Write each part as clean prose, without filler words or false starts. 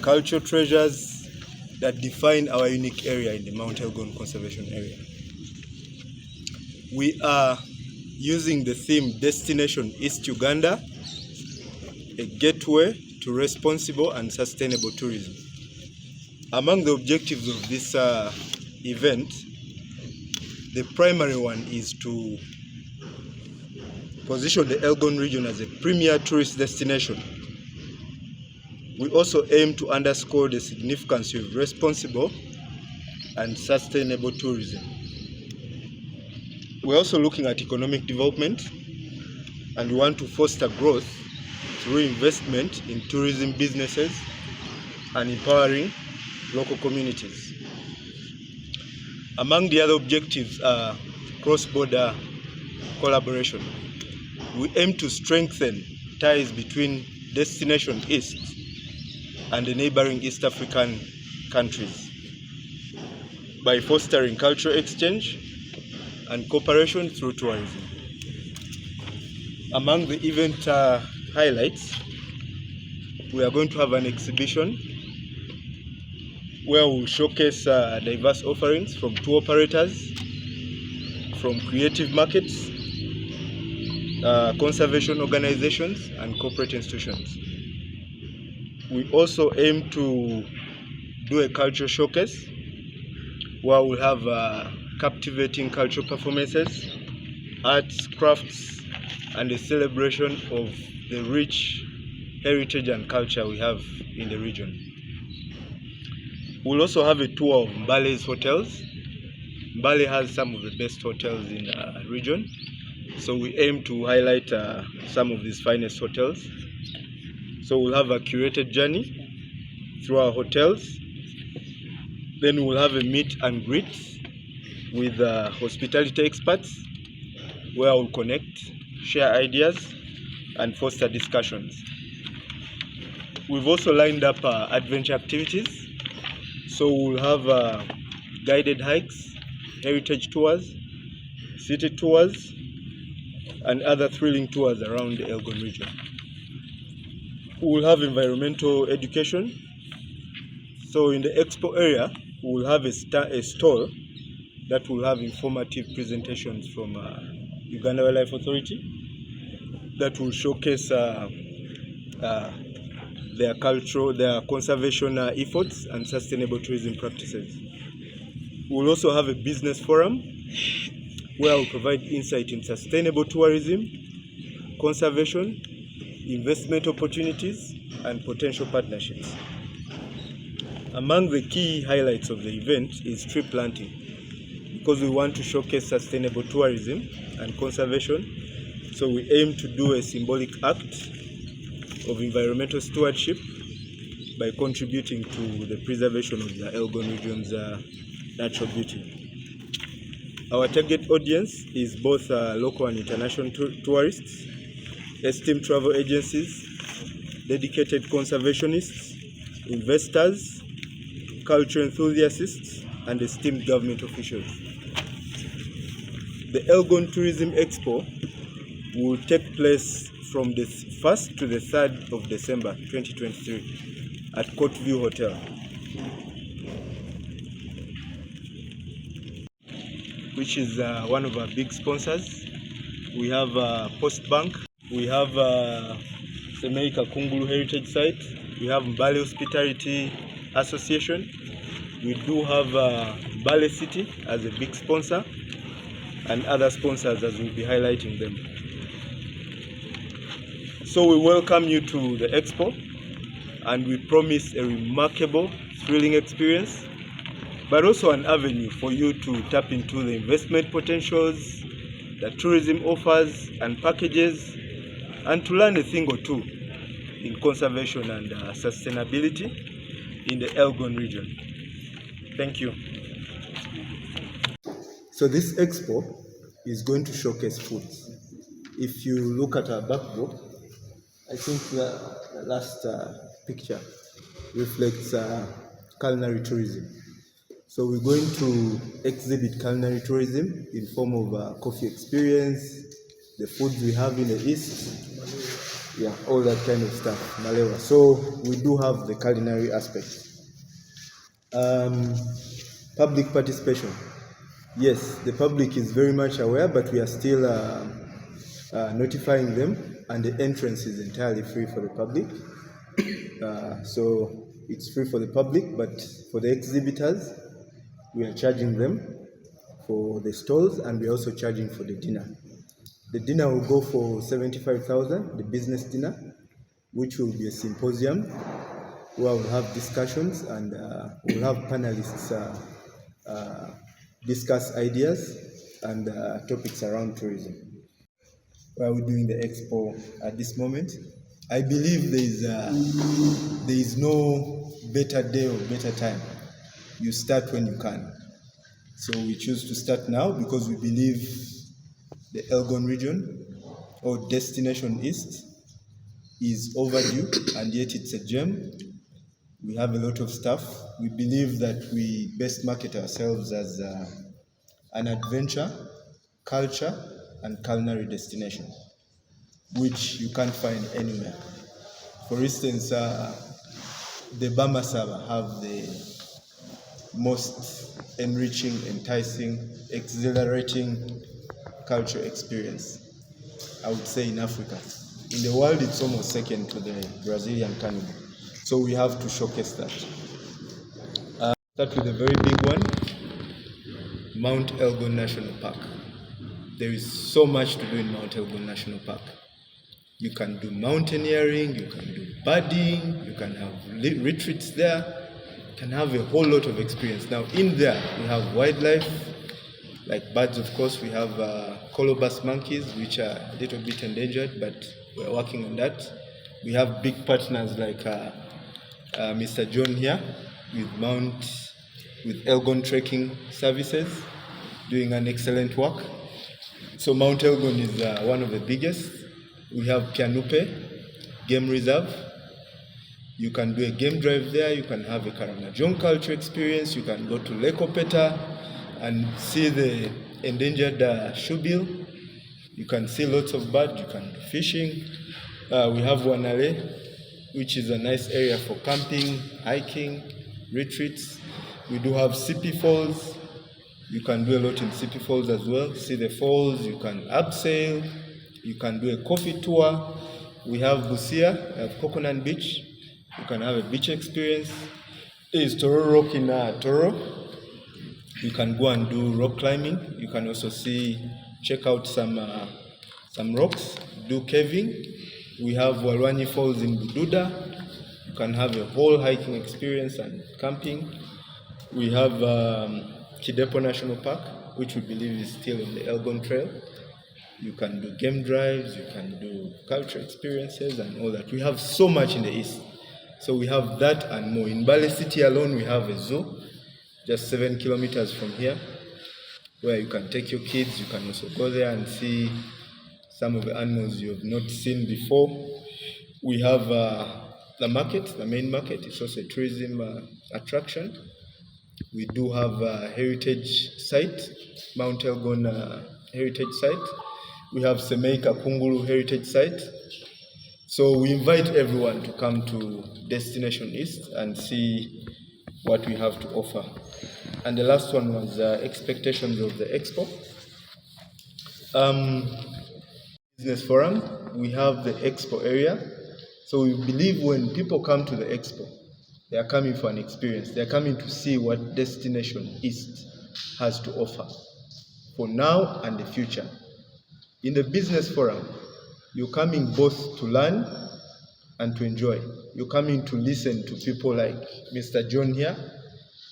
cultural treasures that define our unique area in the Mount Elgon Conservation Area. We are using the theme Destination East Uganda, a gateway to responsible and sustainable tourism. Among the objectives of this event, the primary one is to position the Elgon region as a premier tourist destination. We also aim to underscore the significance of responsible and sustainable tourism. We're also looking at economic development, and we want to foster growth through investment in tourism businesses and empowering local communities. Among the other objectives are cross-border collaboration. We aim to strengthen ties between Destination East and the neighboring East African countries by fostering cultural exchange and cooperation through tourism. Among the event highlights, we are going to have an exhibition where we'll showcase diverse offerings from tour operators, from creative markets, conservation organizations, and corporate institutions. We also aim to do a cultural showcase where we'll have captivating cultural performances, arts, crafts, and a celebration of the rich heritage and culture we have in the region. We'll also have a tour of Mbale's hotels. Mbale has some of the best hotels in the region, so we aim to highlight some of these finest hotels. So we'll have a curated journey through our hotels. Then we'll have a meet and greet with hospitality experts where we'll connect, share ideas, and foster discussions. We've also lined up adventure activities. So we'll have guided hikes, heritage tours, city tours, and other thrilling tours around the Elgon region. We'll have environmental education. So in the expo area, we'll have a stall that will have informative presentations from Uganda Wildlife Authority that will showcase their cultural, their conservation efforts and sustainable tourism practices. We'll also have a business forum where we'll provide insight in sustainable tourism, conservation, investment opportunities, and potential partnerships. Among the key highlights of the event is tree planting, because we want to showcase sustainable tourism and conservation. So we aim to do a symbolic act of environmental stewardship by contributing to the preservation of the Elgon region's natural beauty. Our target audience is both local and international tourists, esteemed travel agencies, dedicated conservationists, investors, cultural enthusiasts, and esteemed government officials. The Elgon Tourism Expo will take place from the 1st to the 3rd of December 2023 at Courtview Hotel. Which is one of our big sponsors. We have Post Bank, we have Semeika Kungulu Heritage Site, we have Mbale Hospitality Association, we do have Mbale City as a big sponsor, and other sponsors as we'll be highlighting them. So we welcome you to the expo, and we promise a remarkable, thrilling experience, but also an avenue for you to tap into the investment potentials that tourism offers and packages, and to learn a thing or two in conservation and sustainability in the Elgon region. Thank you. So this expo is going to showcase foods. If you look at our backdrop, I think the last picture reflects culinary tourism. So we're going to exhibit culinary tourism in form of coffee experience, the foods we have in the East, yeah, all that kind of stuff, Malewa. So we do have the culinary aspect. Public participation. Yes, the public is very much aware, but we are still notifying them, and the entrance is entirely free for the public. So it's free for the public, but for the exhibitors, we are charging them for the stalls, and we're also charging for the dinner. The dinner will go for 75,000, the business dinner, which will be a symposium where we'll have discussions, and we'll have panelists discuss ideas and topics around tourism. Why are we doing the expo at this moment? I believe there is no better day or better time. You start when you can. So we choose to start now because we believe the Elgon region or Destination East is overdue, and yet it's a gem. We have a lot of stuff. We believe that we best market ourselves as an adventure, culture, and culinary destination, which you can't find anywhere. For instance, the Bamasaba have the most enriching, enticing, exhilarating cultural experience, I would say, in Africa. In the world, it's almost second to the Brazilian carnival. So we have to showcase that. Start with a very big one, Mount Elgon National Park. There is so much to do in Mount Elgon National Park. You can do mountaineering, you can do birding, you can have retreats there, you can have a whole lot of experience. Now in there, we have wildlife, like birds, of course. We have colobus monkeys, which are a little bit endangered, but we're working on that. We have big partners like Mr. John here with Elgon Trekking Services, doing an excellent work. So Mount Elgon is one of the biggest. We have Kianupe Game Reserve. You can do a game drive there. You can have a Karamajong culture experience. You can go to Lake Opeta and see the endangered shoebill. You can see lots of birds. You can do fishing. We have Wanale, which is a nice area for camping, hiking, retreats. We do have Sipi Falls. You can do a lot in Sipi Falls as well. See the falls. You can abseil. You can do a coffee tour. We have Busia, we have Coconut Beach. You can have a beach experience. There is Toro Rock in Toro. You can go and do rock climbing. You can also check out some rocks, do caving. We have Walwani Falls in Bududa. You can have a whole hiking experience and camping. We have Kidepo National Park, which we believe is still on the Elgon Trail. You can do game drives, you can do cultural experiences and all that. We have so much in the east. So we have that and more. In Mbale city alone, we have a zoo, just 7 kilometers from here, where you can take your kids. You can also go there and see some of the animals you have not seen before. We have the market, the main market. It's also a tourism attraction. We do have a heritage site, Mount Elgon heritage site. We have Semeika Kunguru heritage site. So we invite everyone to come to Destination East and see what we have to offer. And the last one was expectations of the expo. Business forum, we have the expo area. So we believe when people come to the expo, they are coming for an experience. They are coming to see what Destination East has to offer for now and the future. In the business forum, you're coming both to learn and to enjoy. You're coming to listen to people like Mr. John here,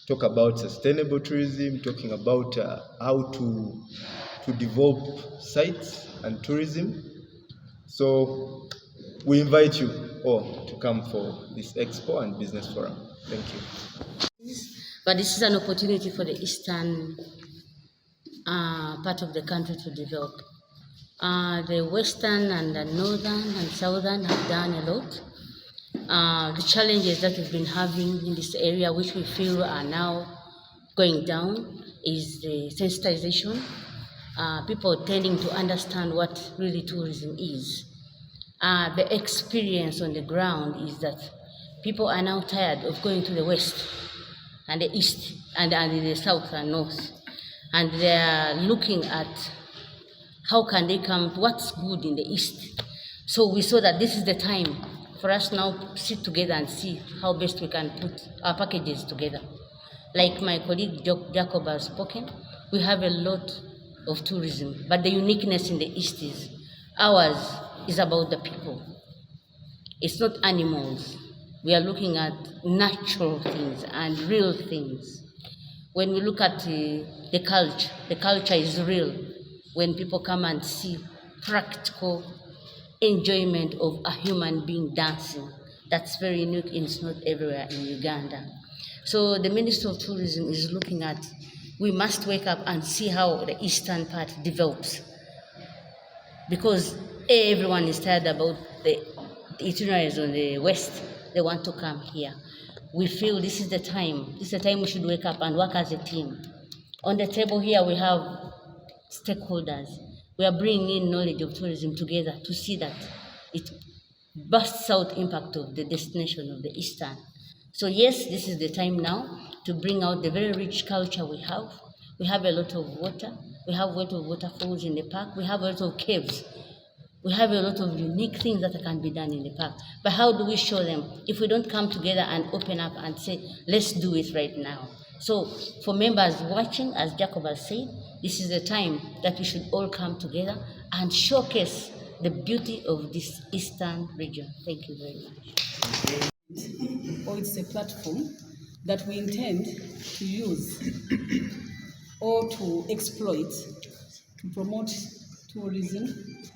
talk about sustainable tourism, talking about how to develop sites and tourism. So we invite you all to come for this expo and business forum. Thank you. But this is an opportunity for the eastern part of the country to develop. The western and the northern and southern have done a lot. The challenges that we've been having in this area, which we feel are now going down, is the sensitization. People tending to understand what really tourism is. the experience on the ground is that people are now tired of going to the west and the east and the south and north, and they are looking at how can they come, what's good in the east. So we saw that this is the time for us now to sit together and see how best we can put our packages together. Like my colleague Jacob has spoken, we have a lot of tourism, but the uniqueness in the east is ours is about the people. It's not animals. We are looking at natural things and real things. When we look at the culture is real. When people come and see practical enjoyment of a human being dancing, that's very unique and it's not everywhere in Uganda. So the Minister of Tourism is looking at, we must wake up and see how the eastern part develops. Because everyone is tired about the itineraries on the west, they want to come here. We feel this is the time we should wake up and work as a team. On the table here we have stakeholders. We are bringing in knowledge of tourism together to see that it bursts out impact of the destination of the Eastern. So yes, this is the time now to bring out the very rich culture we have. We have a lot of water. We have a lot of waterfalls in the park. We have a lot of caves. We have a lot of unique things that can be done in the park. But how do we show them if we don't come together and open up and say, let's do it right now? So for members watching, as Jacob has said, this is the time that we should all come together and showcase the beauty of this eastern region. Thank you very much. Or it's a platform that we intend to use or to exploit to promote tourism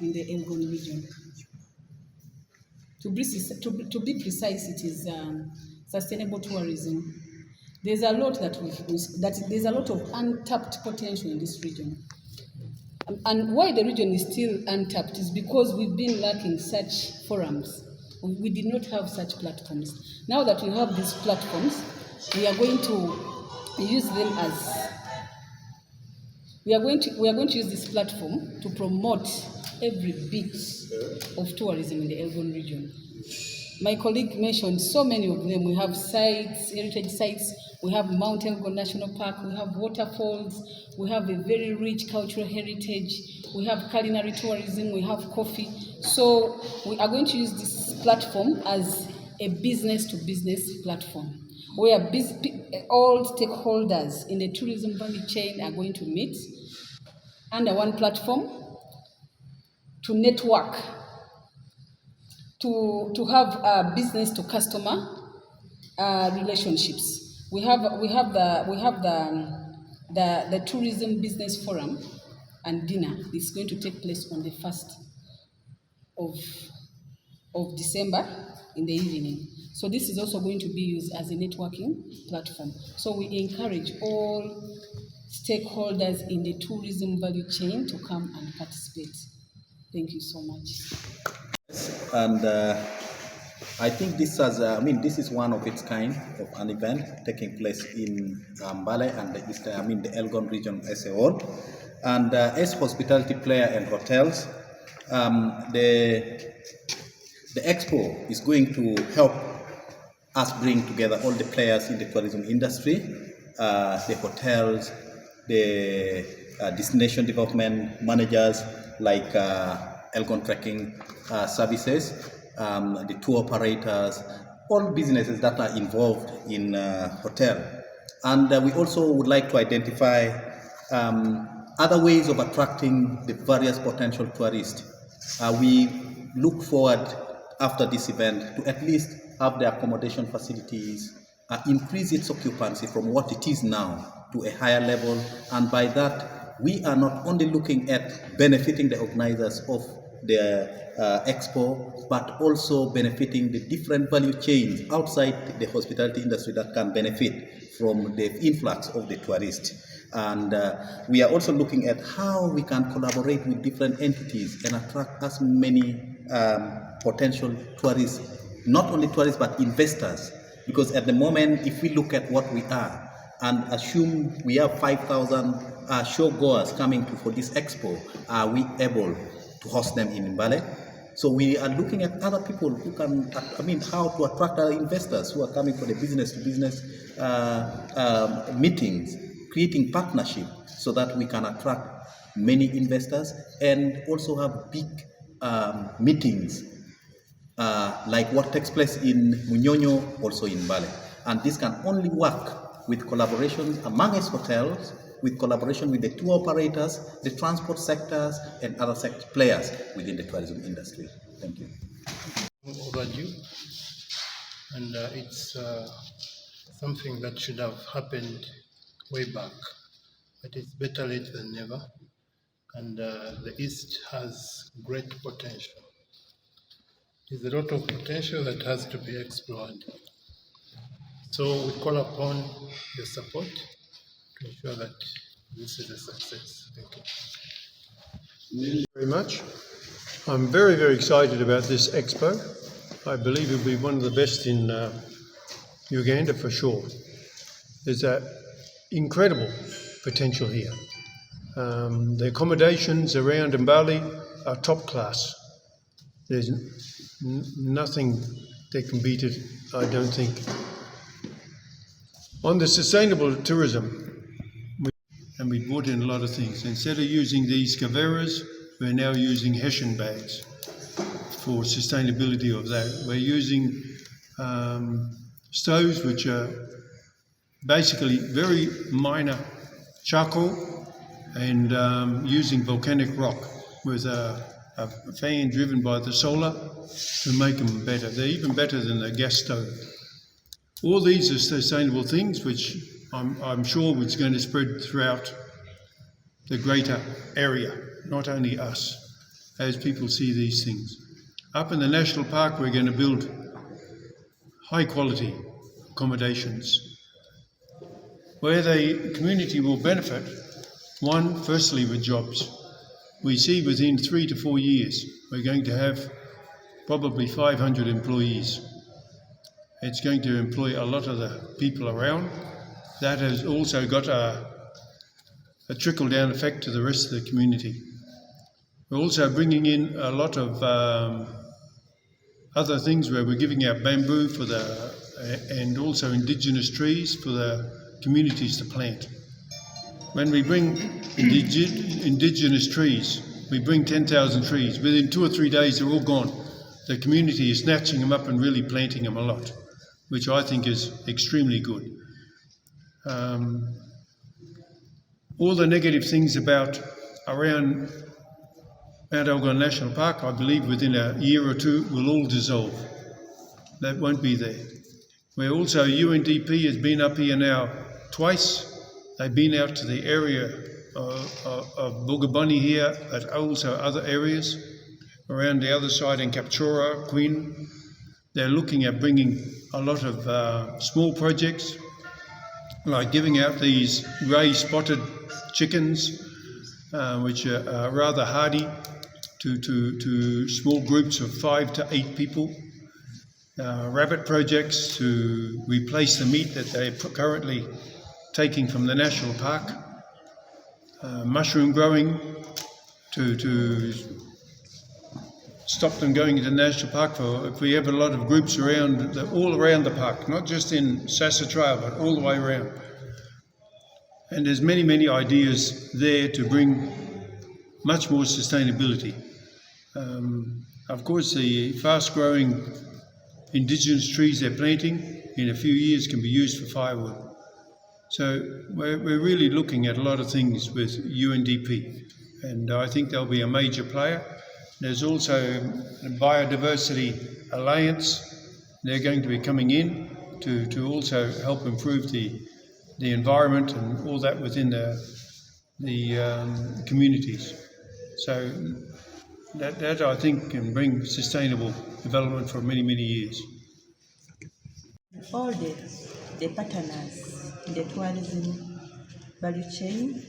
in the Elgon region. To be precise, it is sustainable tourism. There's a lot there's a lot of untapped potential in this region. And why the region is still untapped is because we've been lacking such forums. We did not have such platforms. Now that we have these platforms, we are going to use them as we are going to use this platform to promote every bit of tourism in the Elgon region. My colleague mentioned so many of them. We have sites, heritage sites, we have Mount Elgon National Park, we have waterfalls, we have a very rich cultural heritage, we have culinary tourism, we have coffee. So we are going to use this platform as a business-to-business platform, where all stakeholders in the tourism value chain are going to meet under one platform to network, to have business-to-customer relationships. We have the tourism business forum and dinner. It's going to take place on the 1st of December in the evening. So this is also going to be used as a networking platform. So we encourage all stakeholders in the tourism value chain to come and participate. Thank you so much. And I think this is one of its kind of an event taking place in Mbale and the Elgon region as a whole. And as hospitality player and hotels, the expo is going to help us bring together all the players in the tourism industry, the hotels, the destination development managers like Elgon Trekking Services, the tour operators, all businesses that are involved in hotel. And we also would like to identify other ways of attracting the various potential tourists. We look forward after this event to at least have the accommodation facilities, increase its occupancy from what it is now to a higher level. And by that, we are not only looking at benefiting the organizers of the expo, but also benefiting the different value chains outside the hospitality industry that can benefit from the influx of the tourists. And we are also looking at how we can collaborate with different entities and attract as many potential tourists, not only tourists, but investors. Because at the moment, if we look at what we are and assume we have 5,000 showgoers coming for this expo, are we able to host them in Mbale? So we are looking at other people who can, how to attract other investors who are coming for the business-to-business meetings, creating partnership so that we can attract many investors and also have big meetings like what takes place in Munyonyo, also in Mbale. And this can only work with collaborations among us hotels, with collaboration with the tour operators, the transport sectors, and other players within the tourism industry. Thank you. Overdue, and it's something that should have happened way back, but it's better late than never, and the East has great potential. There's a lot of potential that has to be explored. So we call upon your support to ensure that this is a success. Thank you. Thank you very much. I'm very, very excited about this expo. I believe it'll be one of the best in Uganda for sure. There's an incredible potential here. The accommodations around Mbale are top class. There's nothing that can beat it, I don't think. On the sustainable tourism, we brought in a lot of things. Instead of using these caveras, we're now using Hessian bags for sustainability of that. We're using stoves which are basically very minor charcoal and using volcanic rock with a fan driven by the solar to make them better. They're even better than the gas stove. All these are sustainable things which I'm sure is going to spread throughout the greater area, not only us, as people see these things. Up in the national park, we're going to build high quality accommodations where the community will benefit. One, firstly, with jobs. We see within 3 to 4 years, we're going to have probably 500 employees. It's going to employ a lot of the people around. That has also got a trickle-down effect to the rest of the community. We're also bringing in a lot of other things where we're giving out bamboo for and also indigenous trees for the communities to plant. When we bring indigenous trees, we bring 10,000 trees. Within 2 or 3 days, they're all gone. The community is snatching them up and really planting them a lot, which I think is extremely good. All the negative things around Mount Elgon National Park, I believe within a year or two will all dissolve. That won't be there. Where also UNDP has been up here now twice. They've been out to the area of Bugabunny here, but also other areas around the other side in Kapchora, Queen. They're looking at bringing a lot of small projects, like giving out these grey spotted chickens, which are rather hardy to small groups of 5 to 8 people. Rabbit projects to replace the meat that they're currently taking from the national park. Mushroom growing to stop them going into the national park. If we have a lot of groups all around the park, not just in Sassa Trail, but all the way around. And there's many, many ideas there to bring much more sustainability. Of course, the fast-growing indigenous trees they're planting in a few years can be used for firewood. So we're really looking at a lot of things with UNDP, and I think they'll be a major player. There's also the Biodiversity Alliance. They're going to be coming in to also help improve the environment and all that within the communities. So that I think can bring sustainable development for many, many years. All the partners in the tourism value chain,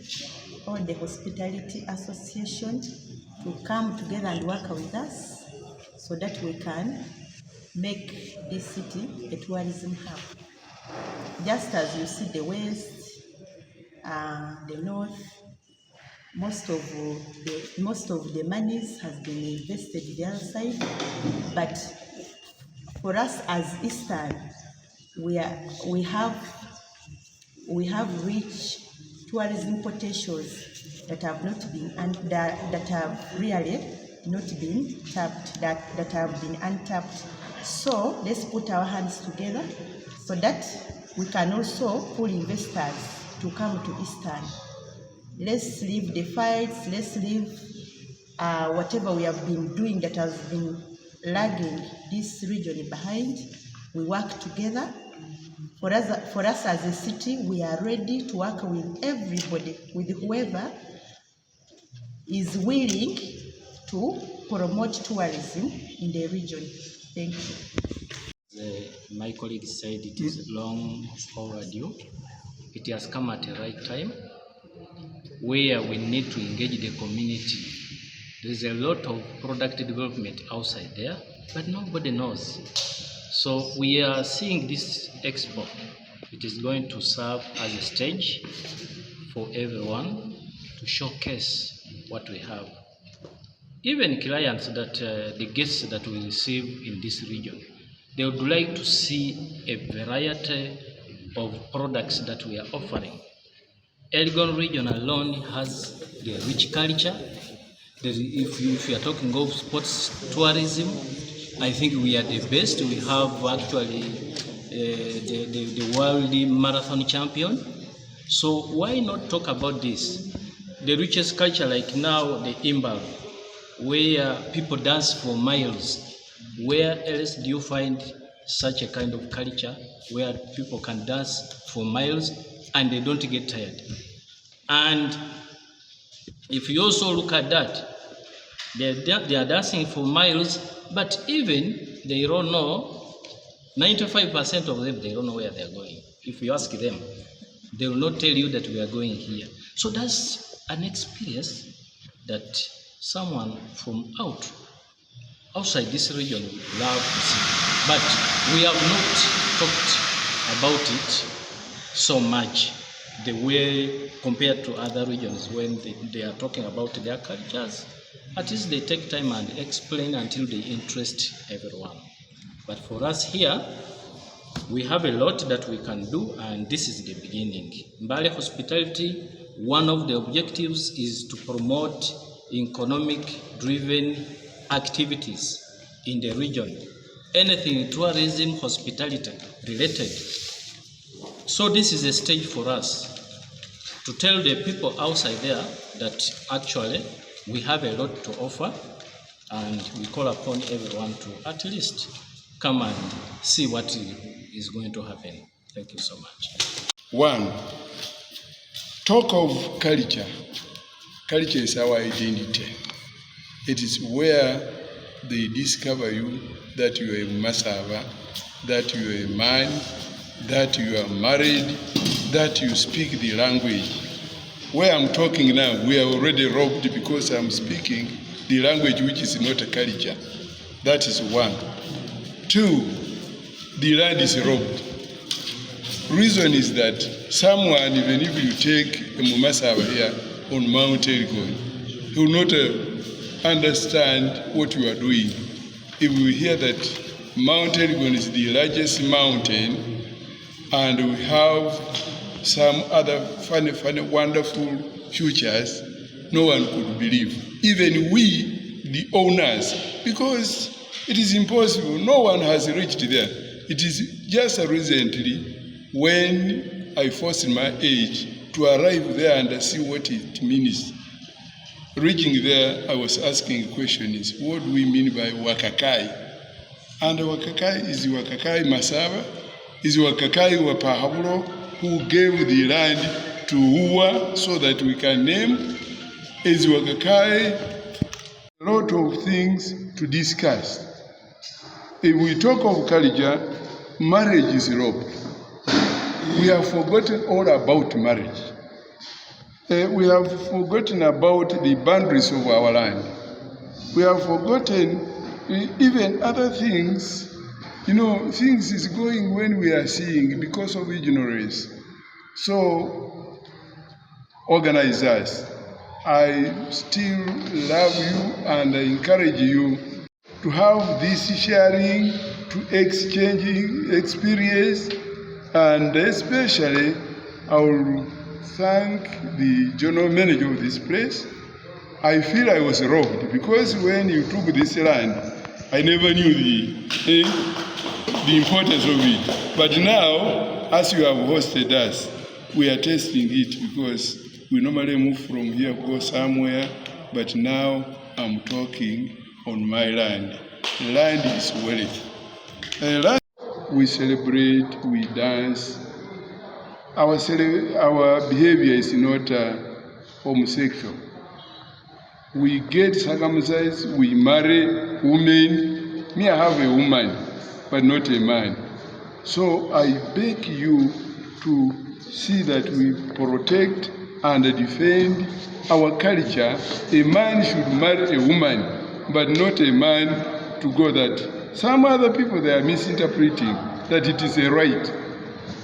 all the hospitality association to come together and work with us so that we can make this city a tourism hub. Just as you see the west, the north, most of the monies has been invested the other side, but for us as Eastern, we have rich tourism potentials that have not been that have really not been tapped, that have been untapped. So let's put our hands together so that we can also pull investors to come to Eastern. Let's leave the fights, let's leave whatever we have been doing that has been lagging this region behind. We work together. For us as a city, we are ready to work with everybody, with whoever is willing to promote tourism in the region. Thank you. My colleague said it is long overdue. It has come at the right time where we need to engage the community. There is a lot of product development outside there, but nobody knows. So we are seeing this expo. It is going to serve as a stage for everyone to showcase what we have. Even clients that, the guests that we receive in this region, they would like to see a variety of products that we are offering. Elgon region alone has the rich culture. If you are talking of sports tourism, I think we are the best. We have actually the world marathon champion. So why not talk about this? The richest culture, like now the Mbale, where people dance for miles. Where else do you find such a kind of culture where people can dance for miles and they don't get tired? And if you also look at that, they are dancing for miles, but even they don't know, 95% of them, they don't know where they are going. If you ask them, they will not tell you that we are going here. So that's an experience that someone from outside this region would love to see. But we have not talked about it so much the way compared to other regions when they are talking about their cultures. At least they take time and explain until they interest everyone. But for us here, we have a lot that we can do, and this is the beginning. Mbale Hospitality, one of the objectives is to promote economic-driven activities in the region. Anything tourism, hospitality related. So this is a stage for us to tell the people outside there that actually we have a lot to offer, and we call upon everyone to at least come and see what is going to happen. Thank you so much. One, talk of culture. Culture is our identity. It is where they discover you, that you are a Masava, that you are a man, that you are married, that you speak the language. Where I'm talking now, we are already robbed because I'm speaking the language which is not a culture. That is one. Two, the land is robbed. Reason is that someone, even if you take a Mumasaba here on Mount Elgon, he will not understand what you are doing. If we hear that Mount Elgon is the largest mountain and we have some other funny, wonderful features, no one could believe. Even we, the owners, because it is impossible. No one has reached there. It is just recently when I forced my age to arrive there and see what it means. Reaching there, I was asking questions. What do we mean by Wakakai? And Wakakai is Wakakai Masaba, is Wakakai Wapahaburo, who gave the land to Uwa so that we can name, is Wakakai. A lot of things to discuss. If we talk of culture, marriage is robbed. We have forgotten all about marriage. We have forgotten about the boundaries of our land. We have forgotten even other things. You know, things is going when we are seeing because of ignorance. So, organizers, I still love you and I encourage you to have this sharing, to exchanging experience, and especially I will thank the general manager of this place. I feel I was robbed because when you took this land, I never knew the importance of it. But now, as you have hosted us, we are tasting it because we normally move from here, go somewhere, but now I'm talking on my land. Land is wealth. We celebrate, we dance. Our behavior is not homosexual. We get circumcised, we marry women. Me, I have a woman, but not a man. So I beg you to see that we protect and defend our culture. A man should marry a woman, but not a man to go that. Some other people, they are misinterpreting that it is a right.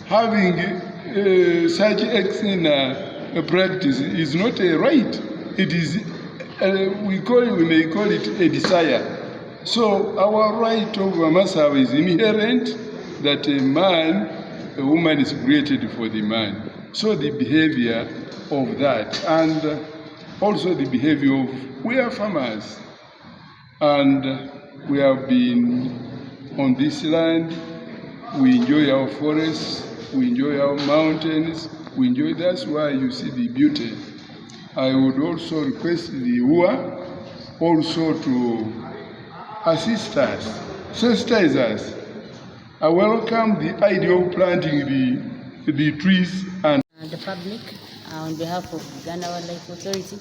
Having such excellent practice is not a right. It is, we may call it a desire. So our right of Masawa is inherent that a woman is created for the man. So the behavior of that, and also the behavior of, we are farmers, and we have been on this land. We enjoy our forests, we enjoy our mountains, that's why you see the beauty. I would also request the UA also to assist us, sensitize us. I welcome the idea of planting the trees and the public, on behalf of Uganda Wildlife Authority,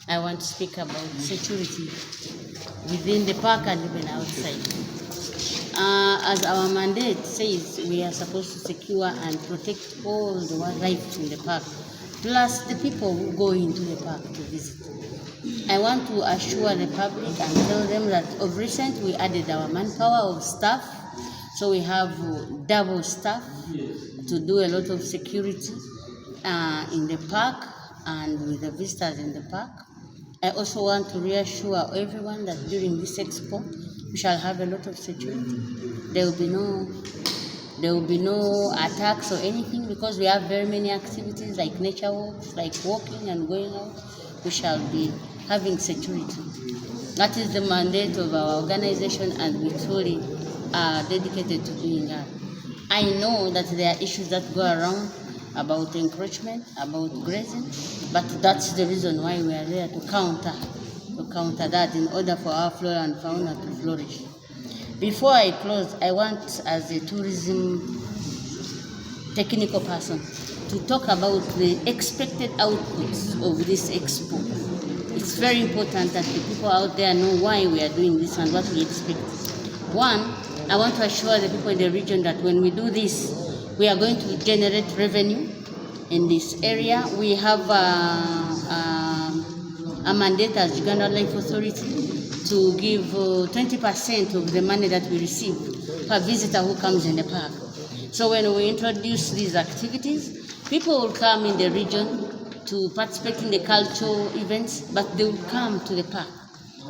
I want to speak about security within the park and even outside. As our mandate says, we are supposed to secure and protect all the wildlife in the park, plus the people who go into the park to visit. I want to assure the public and tell them that of recent we added our manpower of staff, so we have double staff to do a lot of security in the park and with the visitors in the park. I also want to reassure everyone that during this expo, we shall have a lot of security. There will be no attacks or anything because we have very many activities like nature walks, like walking and going out. We shall be having security. That is the mandate of our organization, and we truly are dedicated to doing that. I know that there are issues that go around about encroachment, about grazing, but that's the reason why we are there, to counter that in order for our flora and fauna to flourish. Before I close, I want, as a tourism technical person, to talk about the expected outputs of this expo. It's very important that the people out there know why we are doing this and what we expect. One, I want to assure the people in the region that when we do this, we are going to generate revenue in this area. We have a mandate as Uganda Wildlife Authority to give 20% of the money that we receive per visitor who comes in the park. So when we introduce these activities, people will come in the region to participate in the cultural events, but they will come to the park.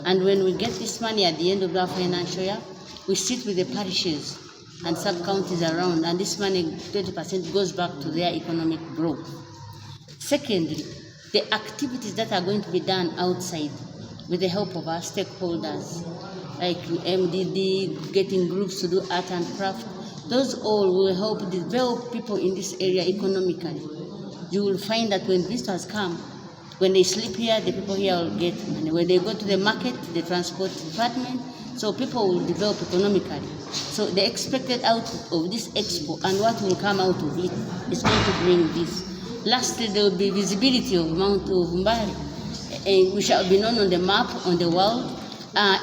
And when we get this money at the end of our financial year, we sit with the parishes and sub-counties around, and this money, 20%, goes back to their economic growth. Secondly, the activities that are going to be done outside with the help of our stakeholders, like MDD, getting groups to do art and craft, those all will help develop people in this area economically. You will find that when visitors come, when they sleep here, the people here will get money. When they go to the market, the transport department, so people will develop economically. So the expected output of this expo and what will come out of it is going to bring this. Lastly, there will be visibility of Mount of Mbale. We shall be known on the map, on the world.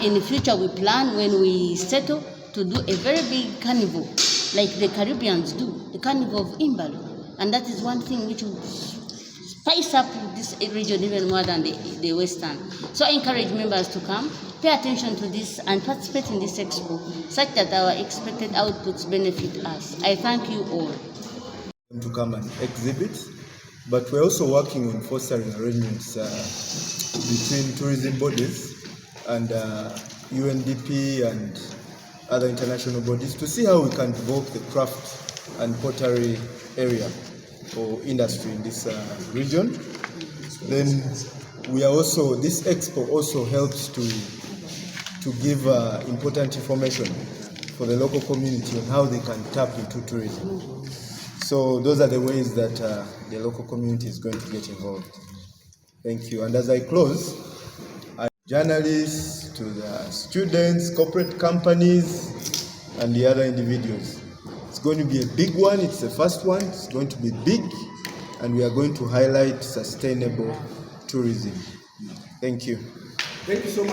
In the future, we plan, when we settle, to do a very big carnival, like the Caribbeans do, the carnival of Mbale. And that is one thing which will spice up this region even more than the Western. So I encourage members to come, pay attention to this, and participate in this expo, such that our expected outputs benefit us. I thank you all. To come and exhibit but we're also working on fostering arrangements between tourism bodies and UNDP and other international bodies to see how we can develop the craft and pottery area or industry in this region. Then we are also, this expo also helps to give important information for the local community on how they can tap into tourism. So those are the ways that the local community is going to get involved. Thank you. And as I close, journalists, to the students, corporate companies, and the other individuals. It's going to be a big one. It's the first one. It's going to be big, and we are going to highlight sustainable tourism. Thank you. Thank you so much.